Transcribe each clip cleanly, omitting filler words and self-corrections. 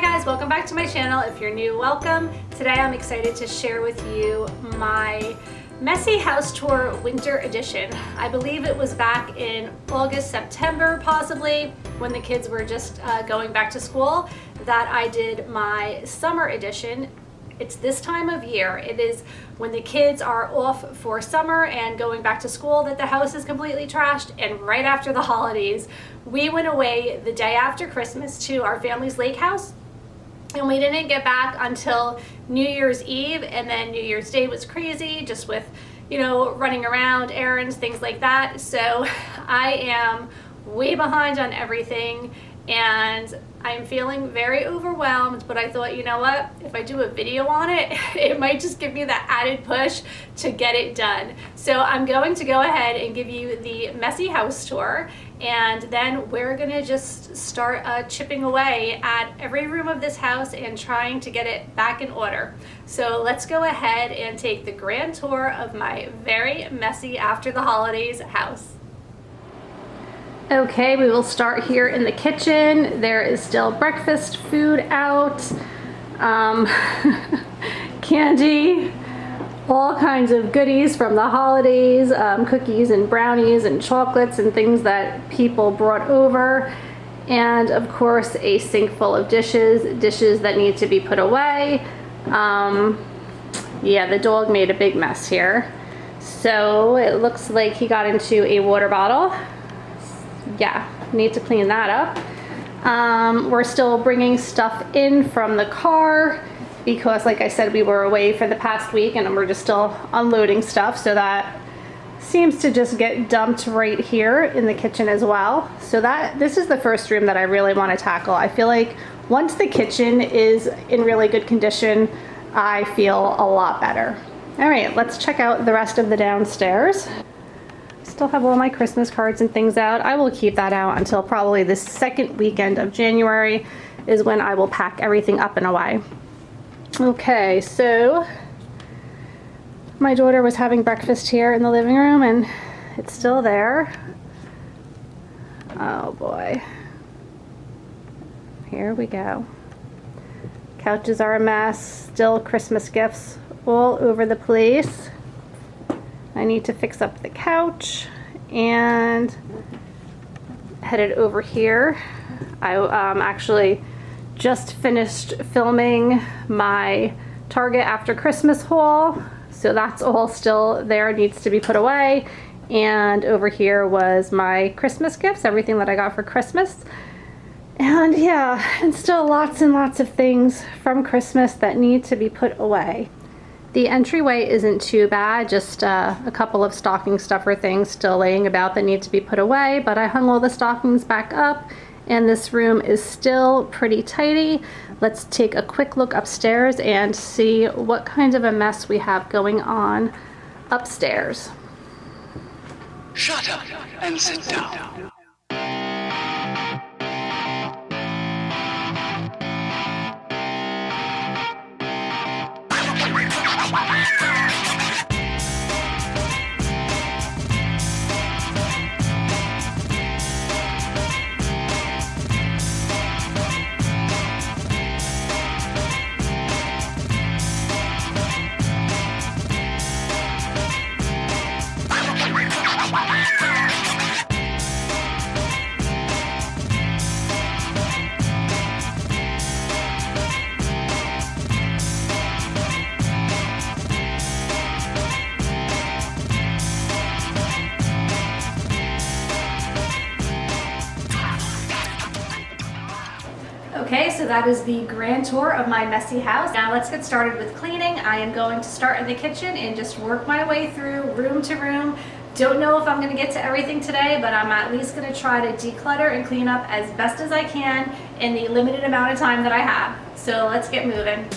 guys, welcome back to my channel. If you're new, welcome. Today I'm excited to share with you my messy house tour winter edition. I believe it was back in August, September possibly, when the kids were just going back to school, that I did my summer edition. It's this time of year. It is when the kids are off for summer and going back to school that the house is completely trashed, and right after the holidays. We went away the day after Christmas to our family's lake house, and we didn't get back until New Year's Eve, and then New Year's Day was crazy, just with, you know, running around, errands, things like that. So I am way behind on everything, and I'm feeling very overwhelmed, but I thought, you know what, if I do a video on it, it might just give me that added push to get it done. So I'm going to go ahead and give you the messy house tour, and then we're gonna just start chipping away at every room of this house and trying to get it back in order. So let's go ahead and take the grand tour of my very messy after the holidays house. Okay, we will start here in the kitchen. There is still breakfast food out, candy, all kinds of goodies from the holidays, cookies and brownies and chocolates and things that people brought over. And of course, a sink full of dishes that need to be put away. Yeah, the dog made a big mess here. So it looks like he got into a water bottle. Yeah, need to clean that up. We're still bringing stuff in from the car because, like I said, we were away for the past week and we're just still unloading stuff, so that seems to just get dumped right here in the kitchen as well. So this is the first room that I really want to tackle. I feel like once the kitchen is in really good condition, I feel a lot better. All right, let's check out the rest of the downstairs. Still have all my Christmas cards and things out. I will keep that out until probably the second weekend of January is when I will pack everything up and away. Okay, so my daughter was having breakfast here in the living room and it's still there. Oh boy. Here we go. Couches are a mess. Still Christmas gifts all over the place. I need to fix up the couch and headed over here. I actually just finished filming my Target after Christmas haul, so that's all still there, needs to be put away. And over here was my Christmas gifts, everything that I got for Christmas. And yeah, and still lots and lots of things from Christmas that need to be put away. The entryway isn't too bad, just a couple of stocking stuffer things still laying about that need to be put away, but I hung all the stockings back up and this room is still pretty tidy. Let's take a quick look upstairs and see what kind of a mess we have going on upstairs. Shut up and sit down. Okay, so that is the grand tour of my messy house. Now let's get started with cleaning. I am going to start in the kitchen and just work my way through room to room. Don't know if I'm gonna get to everything today, but I'm at least gonna try to declutter and clean up as best as I can in the limited amount of time that I have. So let's get moving.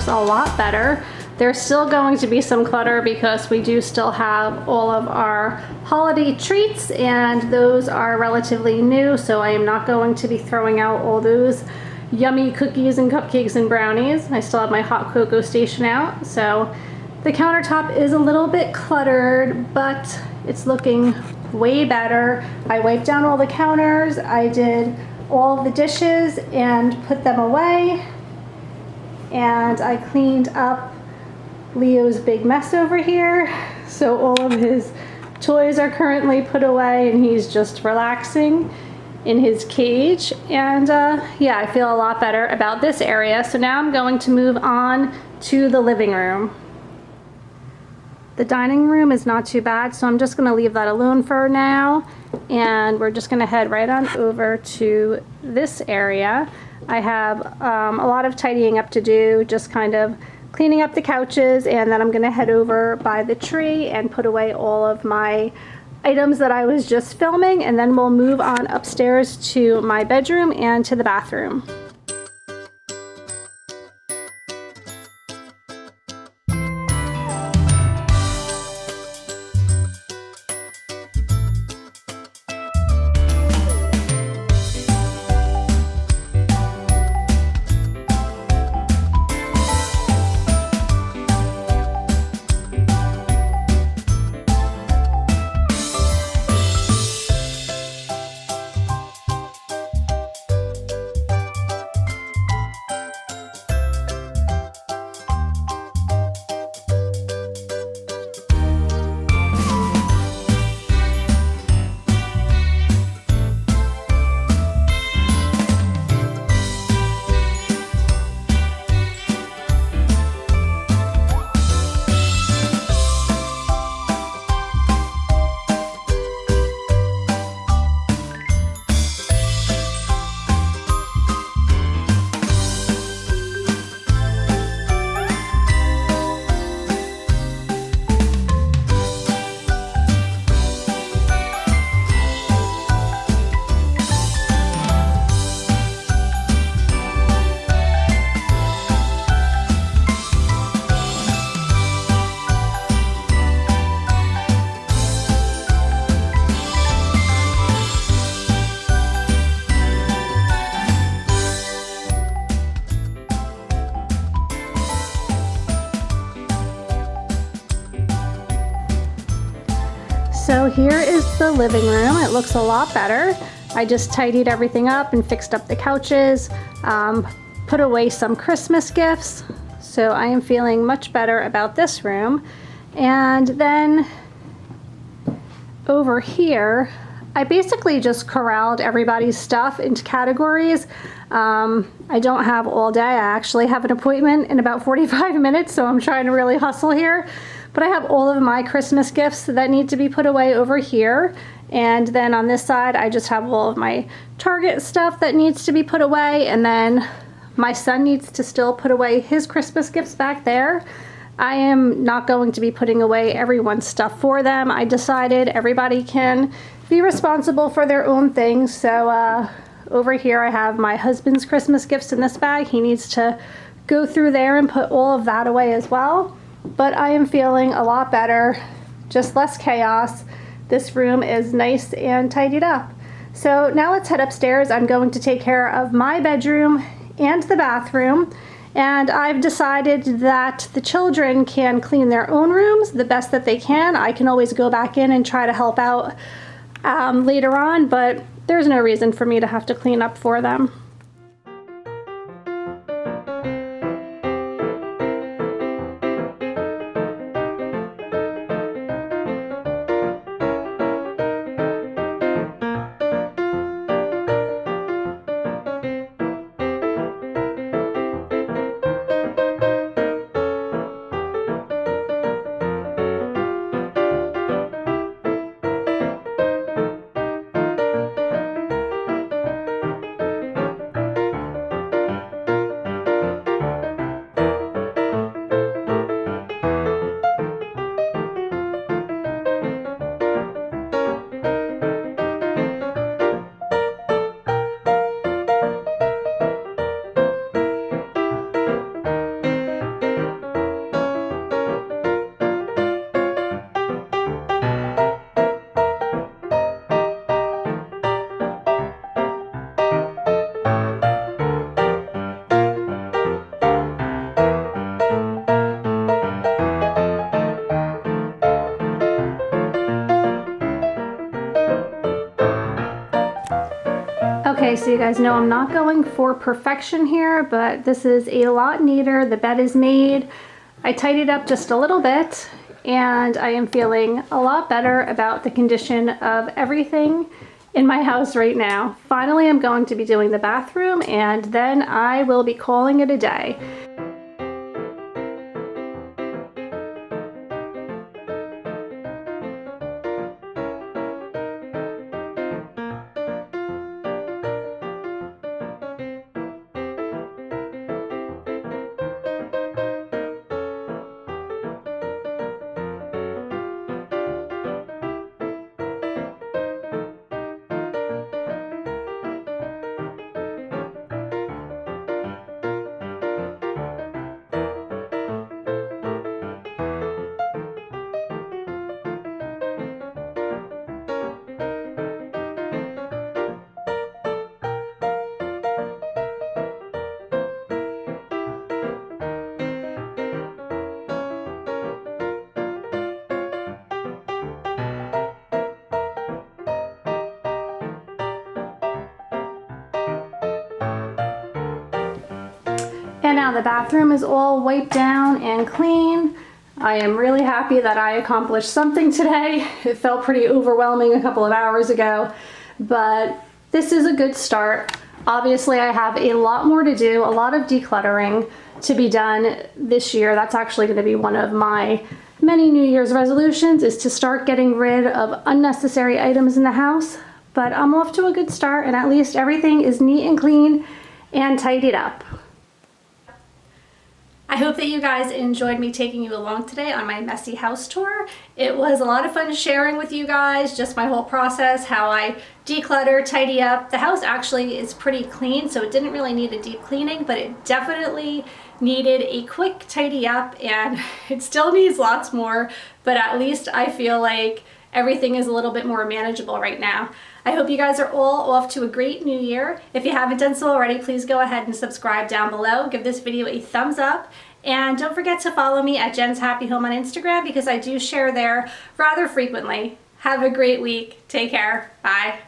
looks a lot better. There's still going to be some clutter because we do still have all of our holiday treats, and those are relatively new, so I am not going to be throwing out all those yummy cookies and cupcakes and brownies. I still have my hot cocoa station out, so the countertop is a little bit cluttered, but it's looking way better. I wiped down all the counters, I did all the dishes and put them away, and I cleaned up Leo's big mess over here. So all of his toys are currently put away and he's just relaxing in his cage. And yeah, I feel a lot better about this area. So now I'm going to move on to the living room. The dining room is not too bad, so I'm just going to leave that alone for now. And we're just going to head right on over to this area. I have a lot of tidying up to do, just kind of cleaning up the couches, and then I'm going to head over by the tree and put away all of my items that I was just filming, and then we'll move on upstairs to my bedroom and to the bathroom. So here is the living room. It looks a lot better. I just tidied everything up and fixed up the couches, put away some Christmas gifts. So I am feeling much better about this room. And then over here, I basically just corralled everybody's stuff into categories. I don't have all day. I actually have an appointment in about 45 minutes, so I'm trying to really hustle here. But I have all of my Christmas gifts that need to be put away over here. And then on this side, I just have all of my Target stuff that needs to be put away. And then my son needs to still put away his Christmas gifts back there. I am not going to be putting away everyone's stuff for them. I decided everybody can be responsible for their own things. So over here I have my husband's Christmas gifts in this bag. He needs to go through there and put all of that away as well. But I am feeling a lot better, just less chaos. This room is nice and tidied up. So now let's head upstairs. I'm going to take care of my bedroom and the bathroom. And I've decided that the children can clean their own rooms the best that they can. I can always go back in and try to help out later on, but there's no reason for me to have to clean up for them. Okay, so you guys know I'm not going for perfection here, but this is a lot neater. The bed is made. I tidied up just a little bit, and I am feeling a lot better about the condition of everything in my house right now. Finally, I'm going to be doing the bathroom, and then I will be calling it a day. And now the bathroom is all wiped down and clean. I am really happy that I accomplished something today. It felt pretty overwhelming a couple of hours ago, but this is a good start. Obviously, I have a lot more to do, a lot of decluttering to be done this year. That's actually going to be one of my many New Year's resolutions, is to start getting rid of unnecessary items in the house. But I'm off to a good start, and at least everything is neat and clean and tidied up. I hope that you guys enjoyed me taking you along today on my messy house tour. It was a lot of fun sharing with you guys just my whole process, how I declutter, tidy up. The house actually is pretty clean, so it didn't really need a deep cleaning, but it definitely needed a quick tidy up, and it still needs lots more, but at least I feel like everything is a little bit more manageable right now. I hope you guys are all off to a great new year. If you haven't done so already, please go ahead and subscribe down below. Give this video a thumbs up. And don't forget to follow me at Jen's Happy Home on Instagram, because I do share there rather frequently. Have a great week. Take care. Bye.